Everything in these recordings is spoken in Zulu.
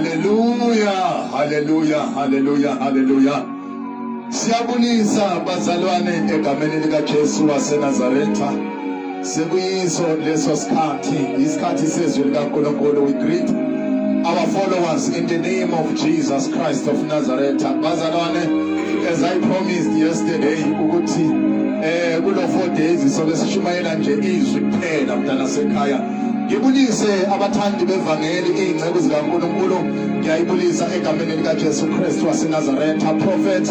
Hallelujah, hallelujah, hallelujah, hallelujah. Siyabulisa bazalwane egameni lika Jesu waseNazaretha. Sekuyiso leso sikhathi, isikhathi sezwi likaNkulunkulu. We greet our followers in the name of Jesus Christ of Nazareth. Bazalwane, as I promised yesterday ukuthi kulo 4 days sobe sishumayela nje izwi kuphela mntana sekhaya. Ngibulise abathandi bevangeli ingcebo zikaNkulunkulu. Ngiyayibulisa egameni lika Jesu Christ waseNazaretha. Prophet,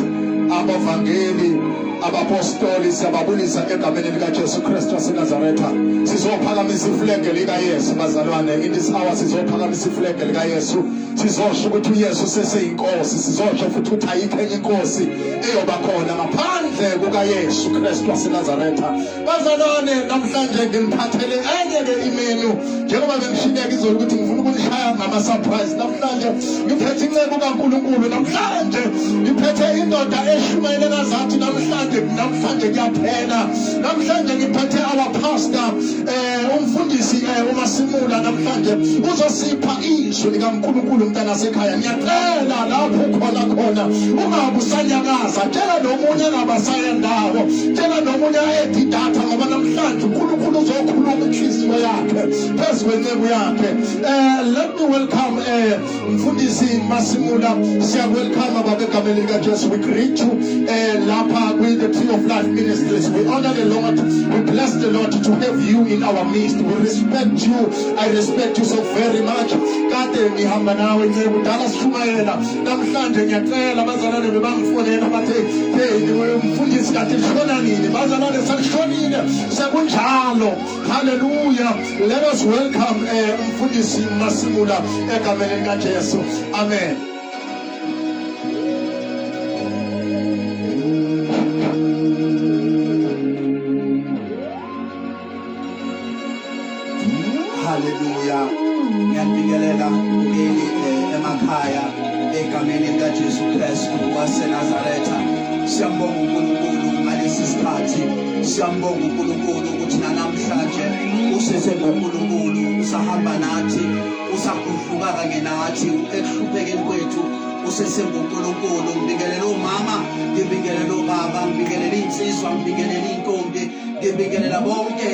abavangeli, abapostoli, siyababulisa egameni lika Jesu Christ waseNazaretha. Sizophakamisa iflege lika Yesu bazalwane. In this hour sizophakamisa iflege lika Yesu. Sizosho ukuthi uYesu seseyinkosi. Sizosho futhi ukuthi ayikho enye inkosi eyoba khona ngaphandle kukaYesu Christ waseNazaretha. Bazalwane, namhlanje ngiliphathele enye imenu njengoba bengishiyeka izolo ukuthi ngifuna ukunishaya ngama surprise. Namhlanje ngiphethe incebo kaNkulunkulu. Namhlanje ngiphethe indoda eshumayela nazathi namhlanje kuyaphela. Namhlanje ngiphethe our pastor umfundisi uMasimula. Namhlanje uzosipha izwi likaNkulunkulu mntana sekhaya. Ngiyacela lapho khona ungabe usanyakaza, tshela nomunye angabasaya ndawo, tshela nomunye edidata ngoba namhlanje uNkulunkulu uzokhuluma inhliziyo yakhe phezu kwencebo yakhe. Let me welcome umfundisi Masimula. Welcome baba egameni lika Jesu. We greet you lapha with the Tree of Life Ministries. We honor the Lord. We bless the Lord to have you in our midst. We respect you. I respect you so very much. Kade ngihamba nawe ncebo dala sishumayela. Namhlanje ngiyacela bazalwane bebangifonela bathi hey umfundisi kade shona nini? Bazalwane sashonile sekunjalo. Hallelujah. Let us welcome umfundisi Masimula egameni lika Jesu. Amen. Hallelujah. Ngiyabingelela ngeli emakhaya egameni lika Jesu Kristu waseNazaretha. Siyambonga uNkulunkulu ngalesi sikhathi. Siyambonga uNkulunkulu ukuthi namhlanje useseNkulunkulu usahamba nathi, usakhuluka kanye nathi ekuhluphekeni kwethu. UseseNkulunkulu. Ngibingelela umama, ngibingelela ubaba, ngibingelela insizwa, ngibingelela intombi, ngibingelela bonke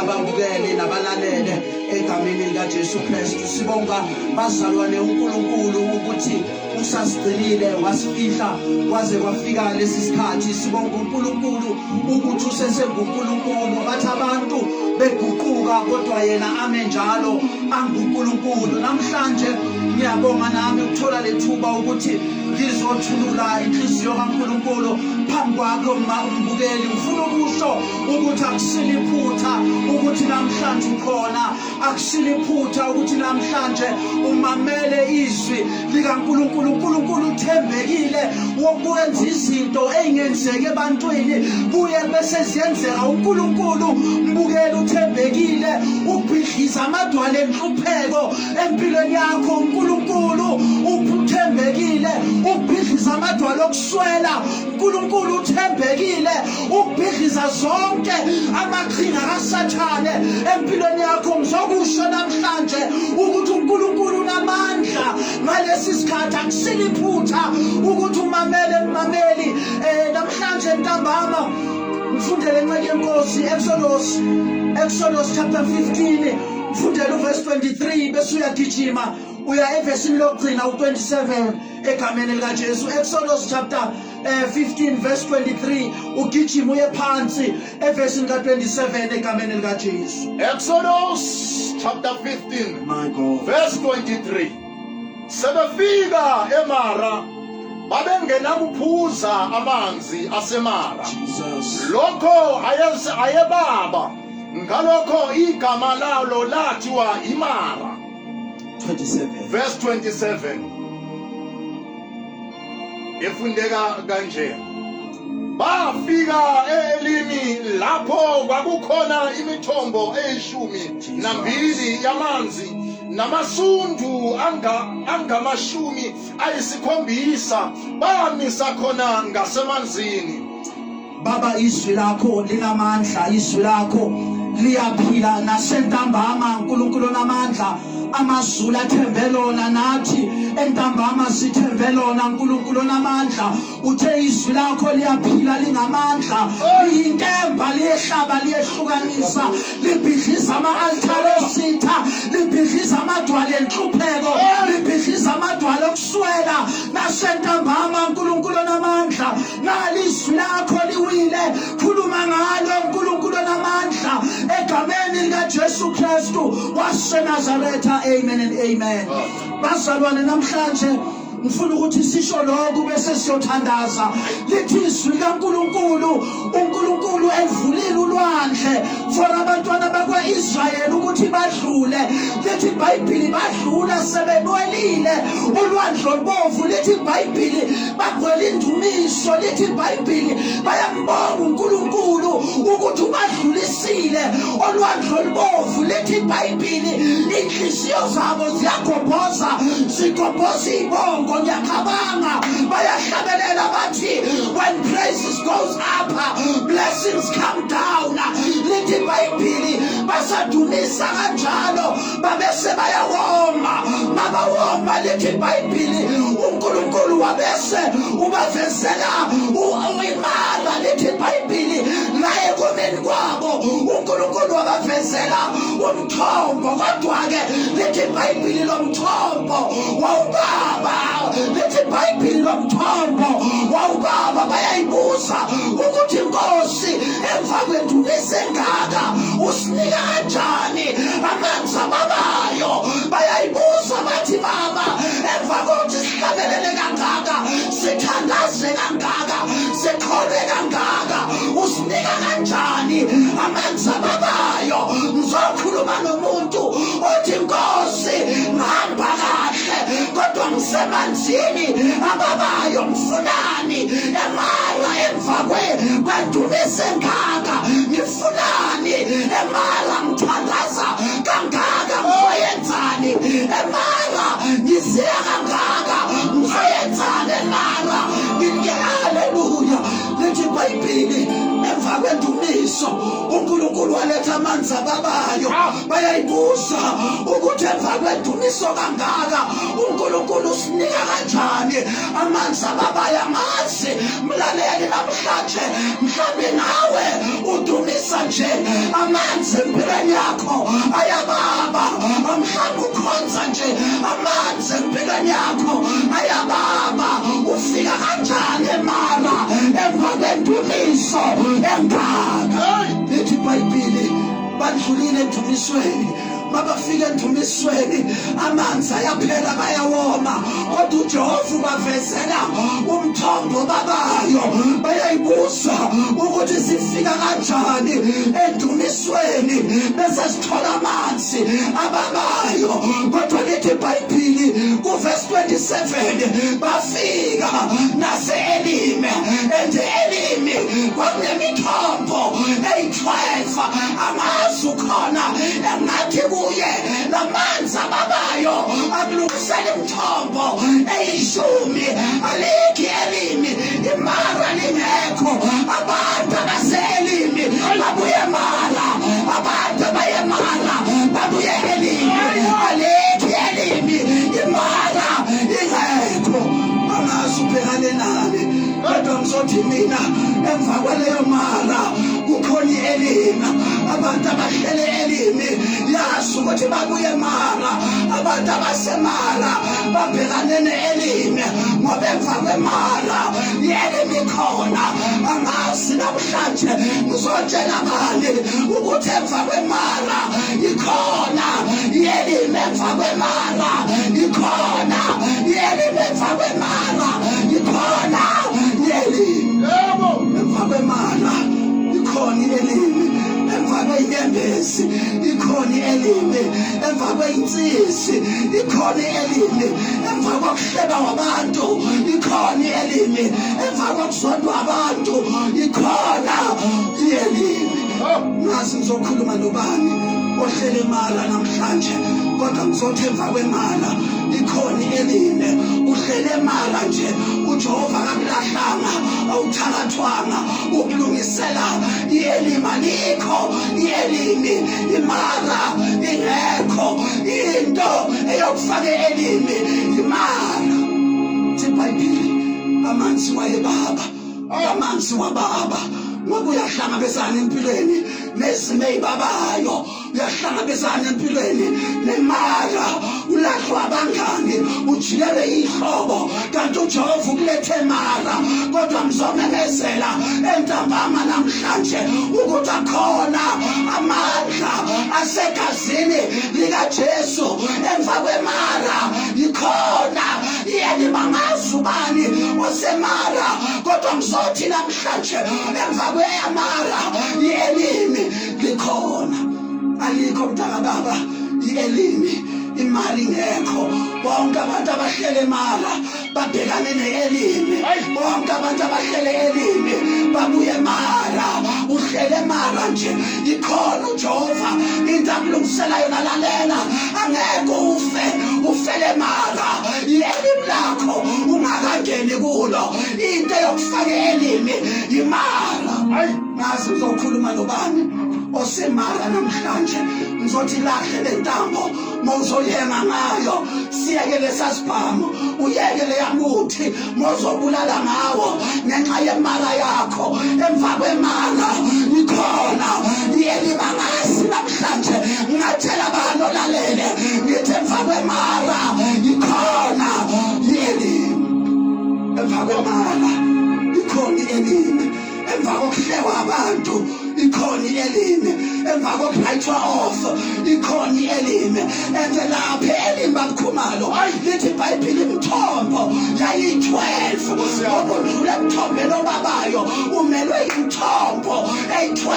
ababukeli nabalalele egameni lika Jesu Kristu. Sibonga bazalwane uNkulunkulu ukuthi usasigcinile wasifihla kwaze kwafika lesi sikhathi. Sibonga uNkulunkulu ukuthi useseNkulunkulu. Bathi abantu beguquka kodwa yena ame njalo anguNkulunkulu. Namhlanje ngiyabonga nami ukuthola lethuba ukuthi ngizothulula inhliziyo kaNkulunkulu phambi kwakho umbukeli. Ngifuna ukusho ukuthi akusiliphutha ukuthi namhlanje ukhona, akusiliphutha ukuthi namhlanje umamele izwi likaNkulunkulu. uNkulunkulu uthembekile wokwenza izinto ezingenzeki ebantwini kuye bese ziyenzeka. uNkulunkulu mbukeli uthembekile ukubhidliza amadwala enhlupheko empilweni yakho. uNkulunkulu uthembekile ukubhidliza amadwala okuswela. uNkulunkulu uthembekile ukubhidliza zonke amaqhinga kaSathane empilweni yakho. Ngizokusho namhlanje ukuthi uNkulunkulu unamandla ngalesi sikhathi. Akusiliphutha ukuthi umamele umameli. Namhlanje ntambama ngifundele incwadi yenkosi Exodus chapter 15. Ngifundele uverse 23 bese uyagijima uya evesini lokugcina u27 egameni lika Jesu. Exodus chapter 15 verse 23 ugijima uye phansi evesini ka27 egameni lika Jesu. Exodus chapter 15 My God. verse 23. Sebefika eMara babengena kuphuza amanzi aseMara. Jesus. Lokho ayebaba ngalokho igama lalo lathiwa iMara. 27 verse 27 efundeka kanje. Bafika eLimi lapho kwakukhona imithombo e12 yamanzi namasundu angamashumi ayisikhombisa bamisa khona ngasemanzini. Baba, izwi lakho linamandla, izwi lakho liyaphila nasentambama. uNkulunkulu namandla amazulu athembe lona nathi entambama sithembe lona uNkulunkulu onamandla uthe izwi lakho liyaphila lingamandla liyinkemba liyehlaba liyehlukanisa libhidliza ama-altare esitha libhidliza amadwala enhlupheko libhidliza amadwala okuswela nasentambama uNkulunkulu onamandla nalizwi lakho liwile khuluma ngalo uNkulunkulu onamandla egameni likaJesu Kristu waseNazaretha. Amen and amen. Bazalwane namhlanje ngifuna ukuthi sisho lokhu bese siyothandaza lithi izwi likaNkulunkulu uNkulunkulu evulile ulwandle for abantwana bakwaIsrayeli ukuthi badlule lithi iBhayibheli badlula sebenwelile ulwandle olubovu lithi iBhayibheli bagwela indumiso lithi iBhayibheli bayambonga uNkulunkulu ukuthi ubadlulisile olwandle olubovu lithi iBhayibheli inhliziyo zabo ziyagobhoza zigobhoza ibongo ngiyacabanga bayahlabelela bathi when praises goes up blessings come down lithi iBhayibheli basadumisa kanjalo babese bayawoma babawoma lithi iBhayibheli uNkulunkulu wabese ubavezela uimala lithi iBhayibheli naye komeni kwabo uNkulunkulu wabavezela umthombo kodwa-ke lithi iBhayibheli lomthombo wawubaba lithi iBhayibheli lomthombo wawubaba bayayibuza ukuthi Nkosi emva kwendumisa engaka usinika kanjani amanzi ababayo bayayibuza bathi baba emva kokuthi sihlabelele kangaka sithandaze kangaka sikholwe kangaka usinika kanjani amanzi ababayo ngizokhuluma nomuntu othi Nkosi ngihamba kahle kodwa ngisemanzini ababayo ngifunani emala emva kwendumisa engaka ngifunani emala ngithandaza kangaka ngizoyenzani emala ngisiya kangaka ngizoyenzani emala haleluya lithi iBhayibheli emva kwendumiso uNkulunkulu waletha amanzi ababayo bayayibuza ukuthi emva kwendumiso kangaka uNkulunkulu usinika kanjani amanzi ababayo amazi mlaleli namhlanje mhlawumbe nawe udumisa nje amanzi empilweni yakho ayababa mhlawumbe ukhonza nje amanzi empilweni yakho ayababa ufika kanjani emala emva kwendumiso engaka lithi iBhayibheli badlulile endumisweni mabafika endumisweni amanzi ayaphela bayawoma kodwa uJehova ubavezela umthombo babayo bayayibuza ukuthi sifika kanjani endumisweni bese sithola amanzi ababayo kodwa lithi iBhayibheli kuverse 27 bafika nase-Elime and Elime kwakunemithombo eyi-12 amazi ukhona engathi kuye lamanzi ababayo akulungisela imithombo eyishumi alikhi Elimi imara lingekho abantu abase-Elimi babuye emala abantu abayemala babuye Elimi alikhi Elimi imara ingekho angazi ubhekane nani kodwa ngizothi mina emva kwaleyo mara kukhona i-Elimi abantu abahlele Elimi yazi ukuthi babuye emala abantu abasemala babhekane ne-Elimi ngoba emva kwemala i-Elimi khona angazi namhlanje ngizotshela ngani ukuthi emva kwemala ikhona i-Elimi emva kwemala ikhona i-Elimi emva kwemala ikhona i-Elimi emva kwemala ikhona i-Elimi emva kwenyembezi ikhona i-Elimi emva kweyinsisi ikhona i-Elimi emva kokuhleba wabantu ikhona i-Elimi emva kokuzondwa abantu ikhona i-Elimi ngazi ngizokhuluma nobani ohlele emala namhlanje kodwa ngizothi emva kwemala ikhona eline uhlele mala nje uJehova akulahlanga awuthakathwanga ukulungisela ielima likho ielimi imara ingekho into eyokufaka elimi imara siBhayibheli amanzi wayebaba amanzi wababa ngoba uyahlangabezana empilweni nezimo ezibabayo uyahlangabezana empilweni nemara ulahlwa abangani ujiyele ihlobo kanti uJehova ukulethe mara kodwa ngizomemezela entambama namhlanje ukuthi akhona amandla asegazini likaJesu emva kwemara ikhona yena bangazubani osemara kodwa ngizothi namhlanje emva kwemara ielimi likhona alikho mntaka baba ielimi imali ngekho bonke abantu abahlele emara babhekane neelimi bonke abantu abahlele elimi babuye emara uhlele emara nje ikhona uJehova into akulungisela yona lalela angeke ufele emara ielimi lakho ungakangeni kulo into yokufaka elimi imara ngazi uzokhuluma nobani osemara namhlanje ngizothi lahle lentambo mawuzoyenga ngayo siyeke lesasibhamu uyeke leyamuthi mawuzobulala ngawo ngenxa yemara yakho emva kwemara ikhona iyelima ngasi namhlanje ngathela abantu lalele ngithi emva kwemara ikhona iyelima emva kwemara ikhona iyelima emva kokuhlewa abantu ikhona ielimi emva kokulayithwa off ikhona ielimi ende lapha elimi bakukhumalo lithi iBhayibheli imithombo yayi-12 okudlula emthombeni obabayo umelwe imithombo eyi-12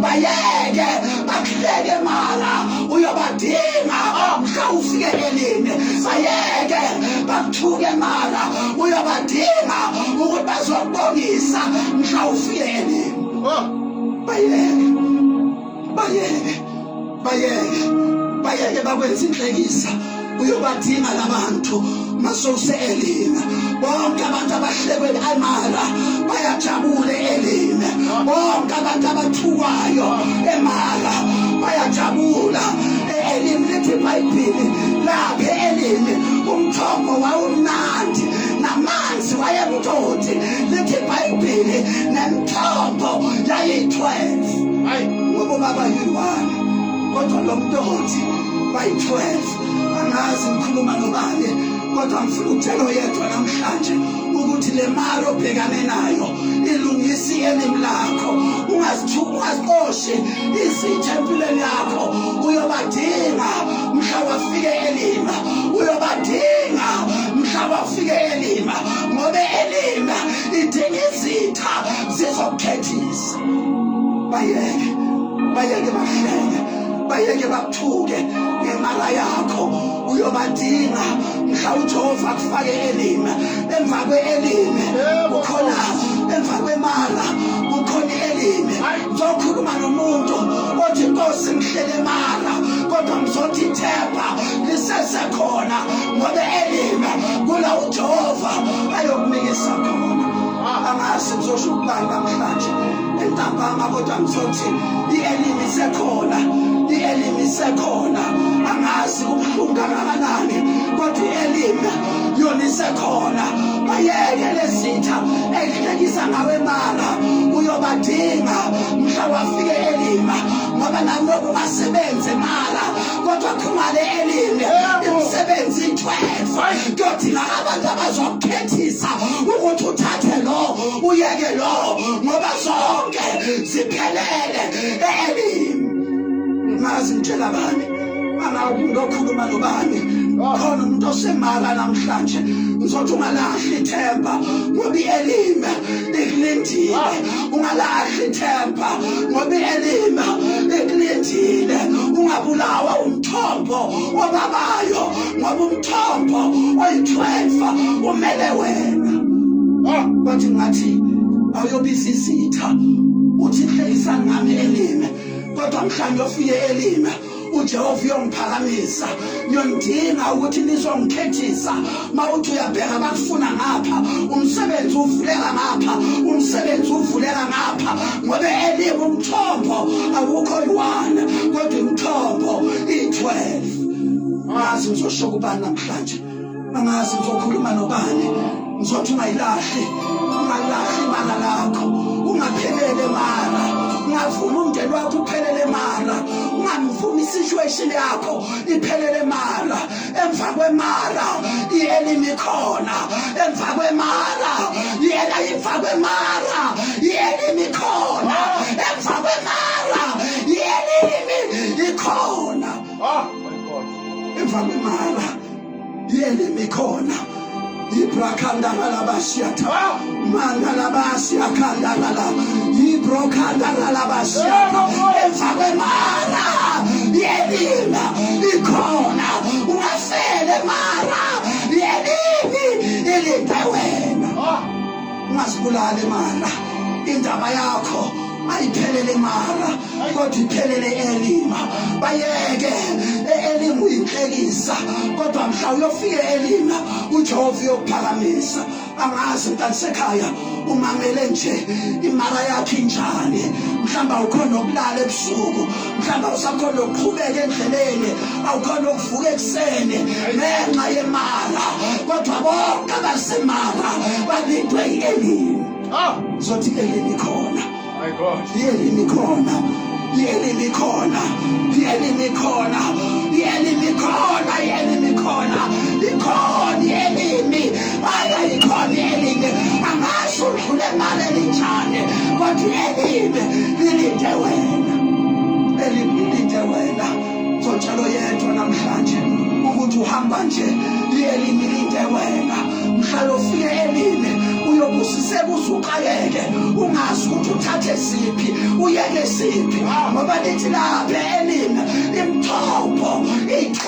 bayeke bakuhleke mara uyobadinga mhla ufike elimi bayeke bakuthuke mara uyobadinga ukuthi bazokubongisa mhla ufike elimi bayeke bakwenza inhlekisa uyobadinga labantu masose elimi bonke abantu abahlekwe emara bayajabule elimi bonke abantu abathukwayo emara bayajabula elimi lithi iBhayibheli lapha elimi umthombo wawumnandi namanzi wayemtoti lithi iBhayibheli nemthombo yayi-12 ngoba baba yi-1 kodwa lo mtoti bayi-12 angazi ngikhuluma nobani kodwa ngifuna ukutshela oyedwa namhlanje ukuthi le mara obhekane nayo ilungisa ielimi lakho ungazixoshi izitha empilweni yakho uyobadinga mhla wafike elima uyobadinga mhla wafike elima ngoba elima idinga izitha zizokukhethisa bayeke bahleke bayeke bakuthuke ngemara yakho uyobadinga mhla uJehova akufake elimi emva kweelimi kukhona emva kwemara kukhona elimi ngizokhuluma nomuntu othi Nkosi ngihlele emara kodwa ngizothi ithemba lisesekhona ngoba elimi kula uJehova ayokunikisa khona angazi ngizosho ukubani namhlanje entambama kodwa ngizothi ielimi isekhona angazi kubuhlungu kangakanani kodwa ielimi yona isekhona bayeke lezitha ehlekisa ngawe mara uyobadinga mhla wafike elima ngoba nanoku basebenze mara kodwa khumale elimi imisebenzi 12 kuyodinga abantu abazokukhethisa ukuthi uthathe lo uyeke lo ngoba zonke ziphelele elimi ngazi ngitshela bani angakhuluma nobani khona umuntu osemara namhlanje ngizothi ungalahli ithemba ngoba ielimi ikulindile ungalahli ithemba ngoba ielimi ikulindile ungabulawa umthombo obabayo ngoba umthombo oyi-12 umele wena bathi ngathi awuyobiza izitha uthi hlekisani ngami elimi kodwa mhlawumbe ufike elimi uJehova uyongiphakamisa ngiyondinga ukuthi nizongikhethisa mawuthi uyabheka bakufuna ngapha umsebenzi uvuleka ngapha umsebenzi uvuleka ngapha ngoba elimu umthombo awukho yi1 kodwa umthombo i12 ngazi ngizosho kubani namhlanje angazi ngizokhuluma nobani ngizothi ungayilahli imali lakho ungaphelele mara ungavuma umndeni wakho uphelele mara ungamvumi isituation yakho iphelele mara emva kwemara ielimi khona emva kwemara ielimi khona emva kwemara ielimi ikhona emva kwemara ielimi khona Ibrakanda Labasiata, Mandalabasiya Kandala, Ibrokanda Labasiata, Efabemara, Yelina, Ikona, Unafele Mara, Yelini, Ilitawena, Maskulale Mara, indaba yakho ayiphelele mara kodwa iphelele elima bayeke elima uyinhlekisa kodwa mhla uyofika elima uJehova uyokuphakamisa angazi mntanisekhaya umamele nje imara yakhe injani mhlamba ukhona ukulala ebusuku mhlamba usakhona ukuqhubeka endleleni awukhona ukuvuka ekseni ngenxa yemara kodwa bonke abasemara balindwe elima zothi elimi khona My God. Yelimi khona ikhona yelimi ikhona yelimi angasho udlule mali elinjani kodwa yelimi lilinde wena zotshalo yedwa namhlanje ukuthi uhamba nje yelimi linde wena mhla ufike elimi uyobusise kuzuqayeke ungazi ukuthi uthathe siphi uyeke siphi ngoba lithi lapha elimi imthombo i12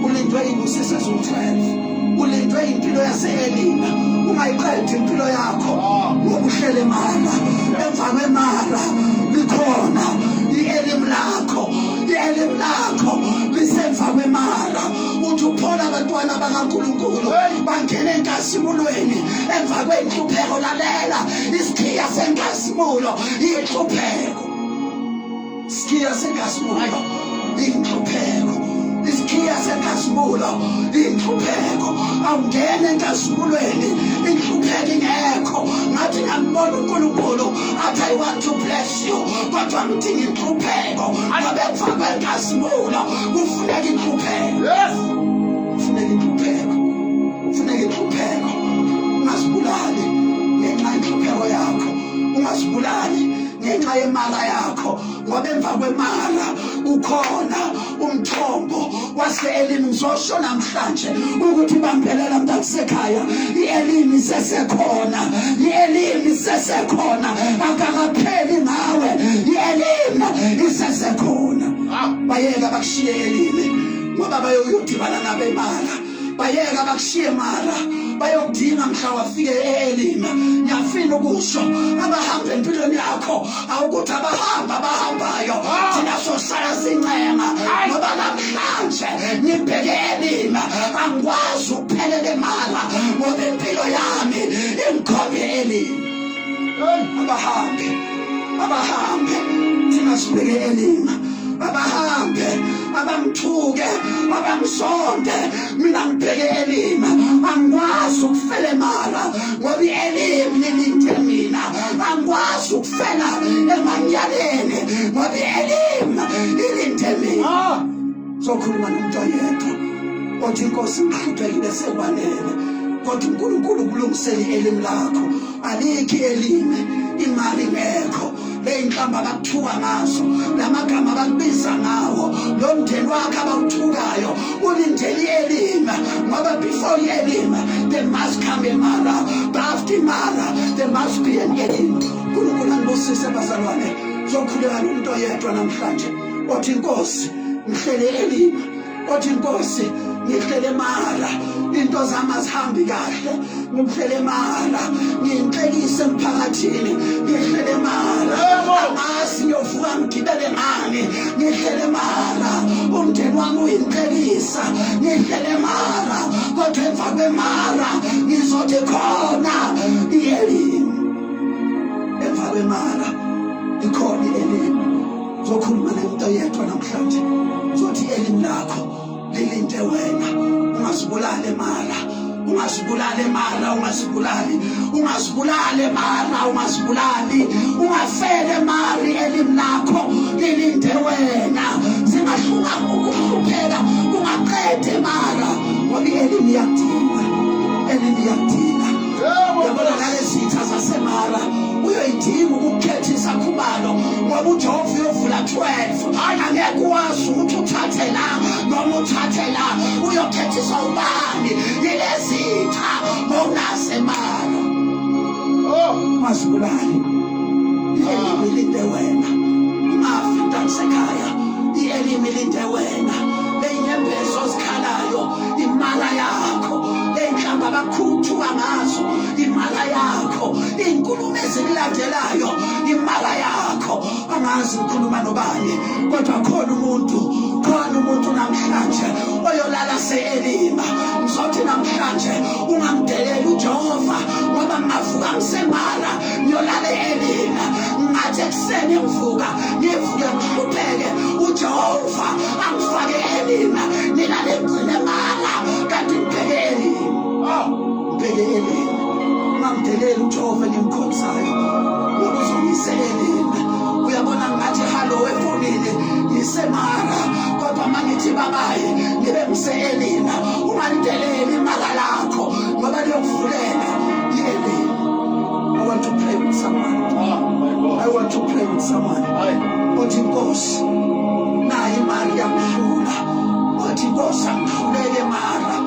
ulindwe ibusise zo12 ulindwe impilo yaseelima ungayiqedi impilo yakho ngokuhlele mara emva kwemara likhona ielimi lakho lisemva kwemara uthi uphola abantwana bakaNkulunkulu bangena enkazimulweni emva kwenhlupheko lalela isikhiya senkazimulo inhlupheko isikhiya senkazimulo inhlupheko isikhiya senkazimulo inhlupheko awungena enkazimulweni inhlupheko ingekho ngathi ngambona uNkulunkulu athi I want to bless you kodwa ngidinga inhlupheko ngoba emva kwenkazimulo kufuneka inhlupheko kufuneka inhlupheko ungazibulali ngenxa yenhlupheko yakho ungazibulali ngenxa yemala yakho ngoba emva kwemala ukhona umthombo waseelimi ngizosho namhlanje ukuthi bambelela mntakusekhaya ielimi sesekhona akakapheli ngawe ielimi isesekhona bayeka bakushiye elimi ngoba bayodibana nabemala bayeka bakushiye mara bayokudinga mhla wafike elima ngiyafina ukusho abahamba empilweni yakho awukuthi abahambayo thina sosala sincenga ngoba namhlanje ngibheke elima angikwazi ukuphelela emala ngoba impilo yami ingikhombe elima abahambe thina sibheke elima abahambe abamthuke abamsonde mina ngibheke elima angikwazi ukufela emala ngoba elimi lilinde mina angikwazi ukufela emanyaleni ngoba elimi lilinde mina sokhuluma nomuntu oyedwa othi inkosi ngihluphekile sekwanele kodwa uNkulunkulu kulungisele elimi lakho alikho elimi imali ngekho leyinhlamba bakuthuka ngazo lamagama bakubiza ngawo lo mndeni wakhe abawuthukayo ulindele elima ngoba before elima there must come a mara after mara there must be an elimi uNkulunkulu anibusise bazalwane zokhuleka nomuntu oyedwa namhlanje othi inkosi ngihlele elima othi Nkosi ngihlele mara into zami azihambi kahle ngihlele mara nginhlekise emphakathini ngihlele mara amazi ngiyovuka ngigibele ngani ngihlele mara umndeni wami uyinhlekisa ngihlele mara kodwa emva kwemara ngizothi khona iElim emva kwemara ikhona iElim zokhuluma nento yedwa namhlanje zothi iElim lakho lilinde wena ungazibulale mara ungazibulale mara ungazibulali ungazibulale mara ungazibulali ungafele mari iElim lakho lilinde wena singahluka ukuhlupheka ungaqede mara ngoba iElim iyadinga iElim iyadinga yabona nalezitha zasemara uyoyidinga ukukhetha isakhumalo ngoba uJehova uyovula 12 angeke wazi ukuthi uthathe la noma uthathe la uyokhethisa ubani yilezitha ngokunasemara masibulali iElim ilinde wena ungafika sekhaya iElim ilinde wena lenyembezo zikhalayo imala yakho enhlamba bakhuthu ngazo imala yakho inkulumo ezilandelayo imala yakho angazi ukukhuluma nobani kodwa khona umuntu namhlanje oyolala seElim ngizothi namhlanje ungamdelela uJehova ngoba ngavuka ngisemara ngiyolala eElim ngathi ekseni ngivuka ngivuke ngihlupheke uJehova angifake eElim nilale ngcine mara kanti ngibheke eElim ngibheke eElim ngamdelela uJehova ngimkhonzayo ngoba uzongiseElim uyabona ngathi halo efonini ngisemara kodwa mangithi babaye ngibe ngiseElim ungandeleli imala lakho ngoba liyokuvulela iElim. I want to pray with someone. I want to pray with someone. Othi Nkosi nayi imali yamhlula othi Nkosi angihlulele mara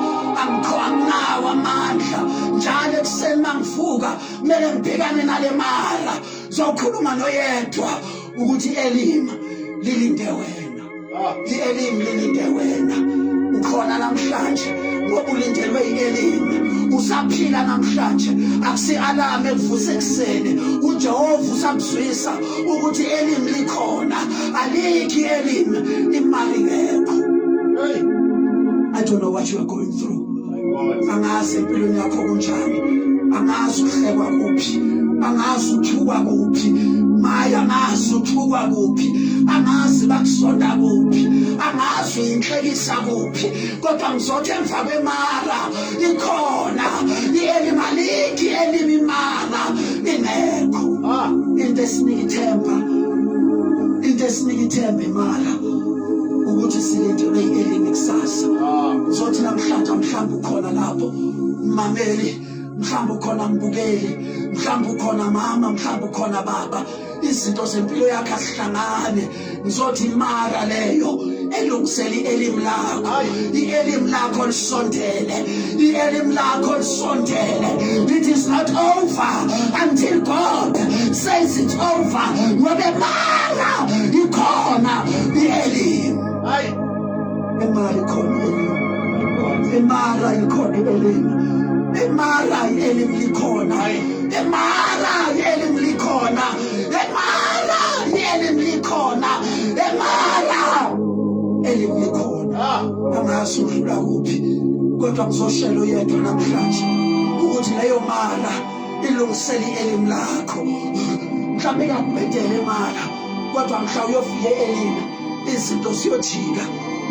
anginawo amandla njalo ekuseni mangivuka kumele ngibhekane nale mara zokhuluma noyedwa ukuthi iElim lilinde wena iElim lilinde wena ukhona namhlanje ngoba ulindelwe iElim usaphila namhlanje akusi-alarm ekuvuse ekseni uJehova usakuzwisa ukuthi iElim likhona alikho iElim imali ngekho. I don't know what you are going through. Angazi empilweni yakho kunjani angazi uhlekwa kuphi angazi uthukwa kuphi maya angazi uthukwa kuphi angazi bakusonda kuphi angazi inhlekisa kuphi kodwa ngizothi emva kwemara ikhona iElim alikho iElim imara ingekho into esinika ithemba imara ukuthi silindelwe iElim kusasa ngizothi namhlanje mhlawumbe ukhona lapho mameli mhlawumbe ukhona mbukeli mhlawumbe ukhona mama mhlawumbe ukhona baba izinto zempilo yakhe asihlangane ngizothi imara leyo elungisela iElim lakho iElim lakho lisondele iElim lakho lisondele it is not over until God says it's over ngoba mara ikhona iElim imali khona imara ikhona iElim imara iElim likhona imara iElim likhona imara iElim likhona imara iElim likhona angazi udlula kuphi kodwa ngizoshela yedwa namhlanje ukuthi leyo mara ilungisela iElim lakho mhlawumbe ngakubhedela imara kodwa mhlawumbe uyofika eElim izinto ziyojika.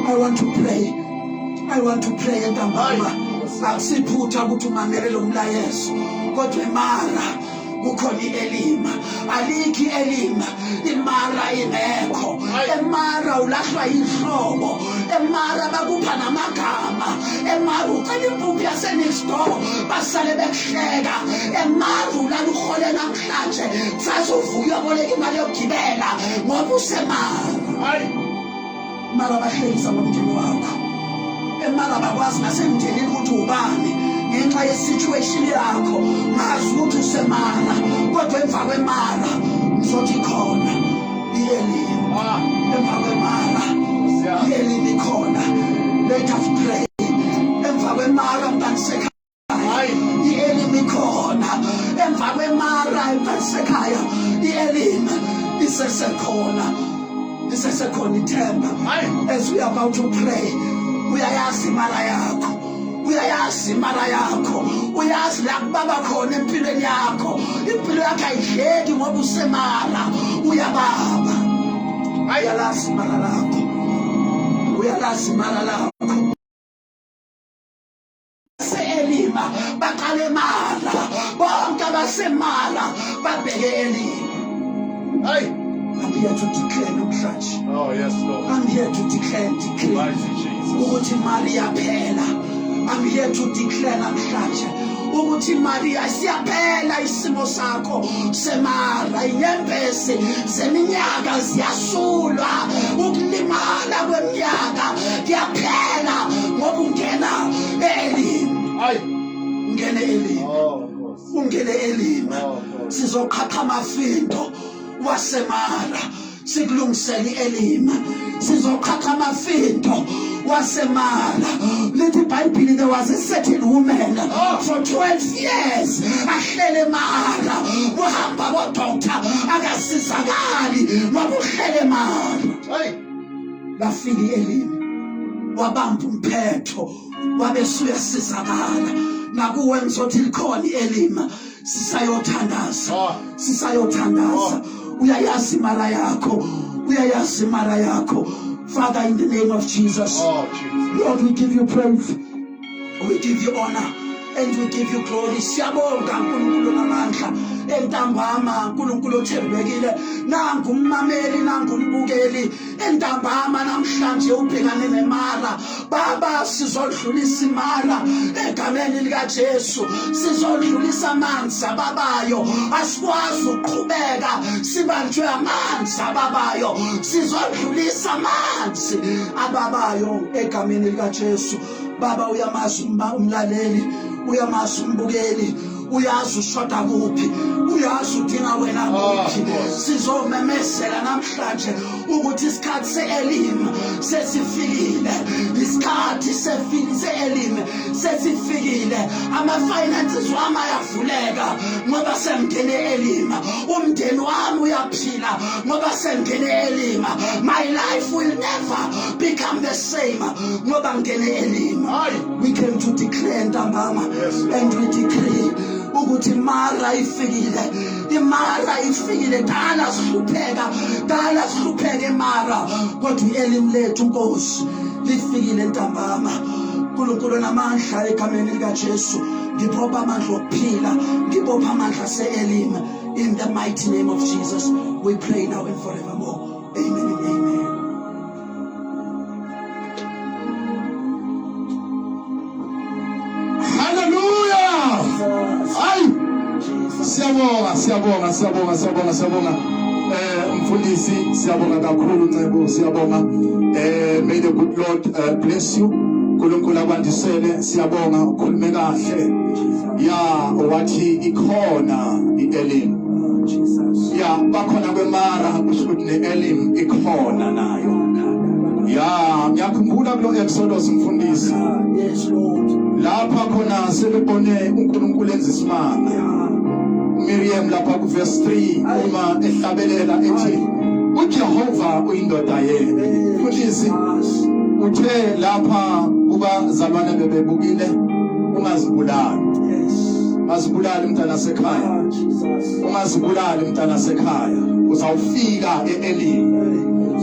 I want to pray entambama akusiphutha ukuthi umamele lo mlayezo kodwa imara kukhona iElim alikho iElim imara ingekho emara ulahlwa inhlobo emara bakupha namagama emara ucela impuphu yasenext door basale bekuhleka emara ulala uhole namhlanje sazovuka uyoboleka imali yokugibela ngoba usemara mara bahlekisa ngomndeni wakho emara bakwazi nasemndenini ukuthi ubani ngenxa ye-situation yakho ngazi ukuthi usemara kodwa emva kwemara ngizothi khona iElim emva kwemara iElim ikhona imara yakho, uyayazi imara yakho, uyazi la kubaba khona empilweni yakho. Impilo yakho ayidleki ngoba usemara, uyababa. Uyalazi imara lakho, uyalazi imara lakho. Se-Elima baqale Mara, bonke abasemara babheke Elima. Hey. I'm here to declare namhlanje. Oh, yes, Lord. I'm here to declare and declare Mighty Jesus. ukuthi Maria phela. I'm here to declare namhlanje ukuthi Maria siyaphela isimo sakho semara, inyembezi zeminyaka ziyasulwa, ukulimala kweminyaka kuyaphela ngoba ungena Elima. Hey. Ungene Elima. Oh, of course. Ungene Elima. Oh, of course. Sizoqhaqha amafindo wasemara, sikulungisele Elima. Sizoqhaqha amafindo wasemara. Lithi iBhayibheli there was a certain woman for 12 years ahlele Mara, uhamba bodokta akasizakali ngoba uhlele Mara. Hey. Bafika Elima, wabamba umphetho, wabesuyasizakala. Nakuwe ngizothi likhona Elima, sisayothandaza, sisayothandaza. Uyayazi imara yakho, uyayazi imara yakho. Father, in the name of Jesus, Oh, Jesus. Lord, we give you praise, we give you honor, and we give you glory. Siyabonga uNkulunkulu namandla, entambama uNkulunkulu othembekile, nangu ummameli, nangu umbukeli, entambama namhlanje ubhekane nemara. Baba, sizodlulisa imara egameni lika Jesu, sizodlulisa amanzi ababayo, asikwazi ukuqhubeka sibanjwe amanzi ababayo, sizodlulisa amanzi ababayo egameni lika Jesu. Baba, uyamazi umlaleli, uyamazi umbukeli, uyazi ushoda kuphi, uyazi udinga wena kuphi. Sizomemezela namhlanje ukuthi isikhathi se-Elima sesifikile, isikhathi se-Elima sesifikile. Ama-finances wami ayavuleka ngoba sengene Elima, umndeni wami uyaphila ngoba sengene Elima. My life will never become the same ngoba ngene Elima. We came to declare ntambama, and we decree ukuthi imara ifikile, imara ifikile. Dala sihlupheka imara, kodwa i-Elima lethu Nkosi lifikile ntambama. uNkulunkulu namandla egameni lika Jesu, ngibopha amandla okuphila, ngibopha amandla se-Elima. In the mighty name of Jesus, we pray now and forevermore. Amen and amen. Hallelujah. Ay. Siyabonga. Mfundisi, siyabonga kakhulu Ncebo, siyabonga. May the good Lord bless you. uNkulunkulu akwandisele, siyabonga, ukhulume kahle. Ya, wathi ikhona i-Elima. Ya, bakhona kwemara kusho ukuthi ne-Elima ikhona nayo. Ya, ngiyakhumbula kulo Exodus mfundisi. Yes, Lord. Lapha khona sebebone uNkulunkulu enza isimanga. Miriam lapha ku verse 3 uma ehlabelela ethi uJehova uyindoda yena. Mfundisi uthe lapha ubazalwane bebebukile ungazibulali. Ungazibulali mntana sekhaya. Ungazibulali mntana sekhaya. Uzawufika e-Elima.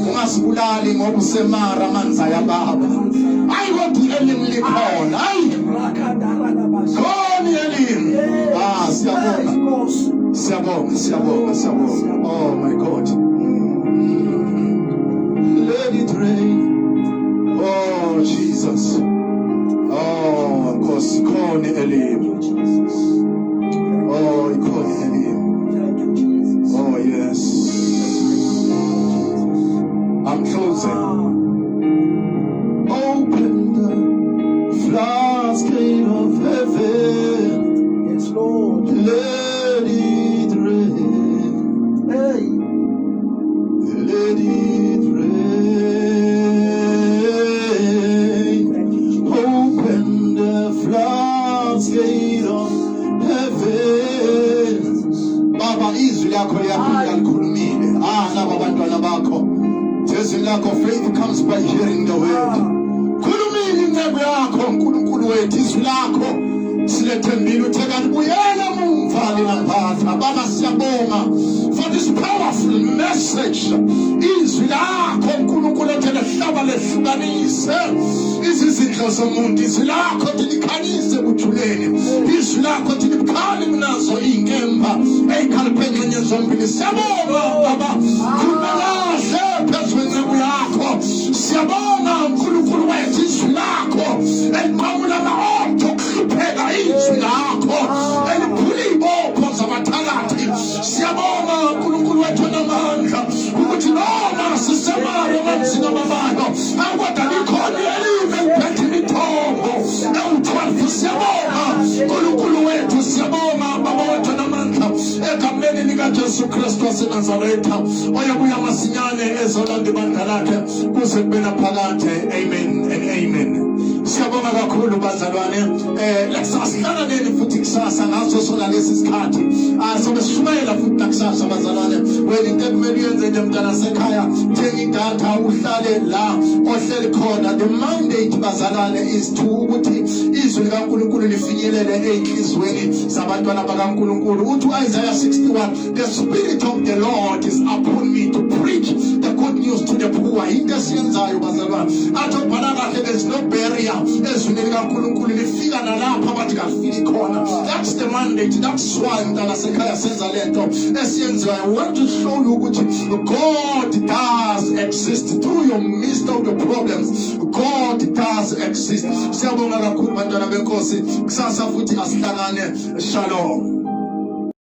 Ungazibulali ngoba usemara amanzi ayababa. Hayi kodwa i-Elima likhona. Hayi. Khona i-Elima. Siyabonga. Oh my God. Let it rain. Oh Jesus. Oh, of course, khona i-Elima. Oh, ikhona i-Elima. Oh yes. I'm closing. Open the floodgates of heaven. Yes, Lord. Let it rain. Hey. Let it rain. Open the floodgates of heaven. Baba, izwi lakho liyakhulumile. Laba bantwana bakho. Izwi lakho, faith comes by hearing the word. Khulumile incebo yakho. wethu izwi lakho silethembile uthekani buyela mumva linaphatha baba siyabonga for this powerful message izwi lakho uNkulunkulu ethele hlaba lehlukanise izizindlo zomuntu izwi lakho likhanyise ujuleni izwi lakho libukhali kunazo inkemba eyikhaliphenxenye zombili siyabonga baba kunalahle phezulu yakho siyabonga uNkulunkulu wethu izwi lakho eliqhamula ama-otho okuhlupheka izwi lakho eliphula iy'bopho zabathakathi siyabonga uNkulunkulu wethu onamandla ukuthi noma sisemayo emanzini amabayo akodwa likhona elive liphethe imithombo ewu-12 siyabonga uNkulunkulu wethu siyabonga baba wethu onamandla egameni likaJesu Kristu waseNazaretha oyabuya masinyane ezolanda ibandla lakhe kuze kube naphakade amen and amen. Siyabonga kakhulu bazalwane asihlanganeni futhi kusasa ngaso sona lesi sikhathi sobe sishumayela futhi nakusasa bazalwane wena into ekumele uyenze nje mntana sekhaya thenga idatha uhlale la ohleli khona. The mandate bazalwane is to ukuthi izwi likaNkulunkulu lifinyelele ey'nhliziyweni zabantwana bakaNkulunkulu. Uthi Isaiah 61, the spirit of the Lord is upon me to preach the good news to the poor. Into esiyenzayo bazalwane athi ubhala kahle there is no barrier ezwini likaNkulunkulu lifika nalapha bathi kafiki khona. That's the mandate. That's why mntana sekhaya senza lento esiyenzayo. I want to show you ukuthi God does exist through your midst of the problems. God does exist. Siyabonga kakhulu bantwana benkosi kusasa futhi asihlangane. Shalom.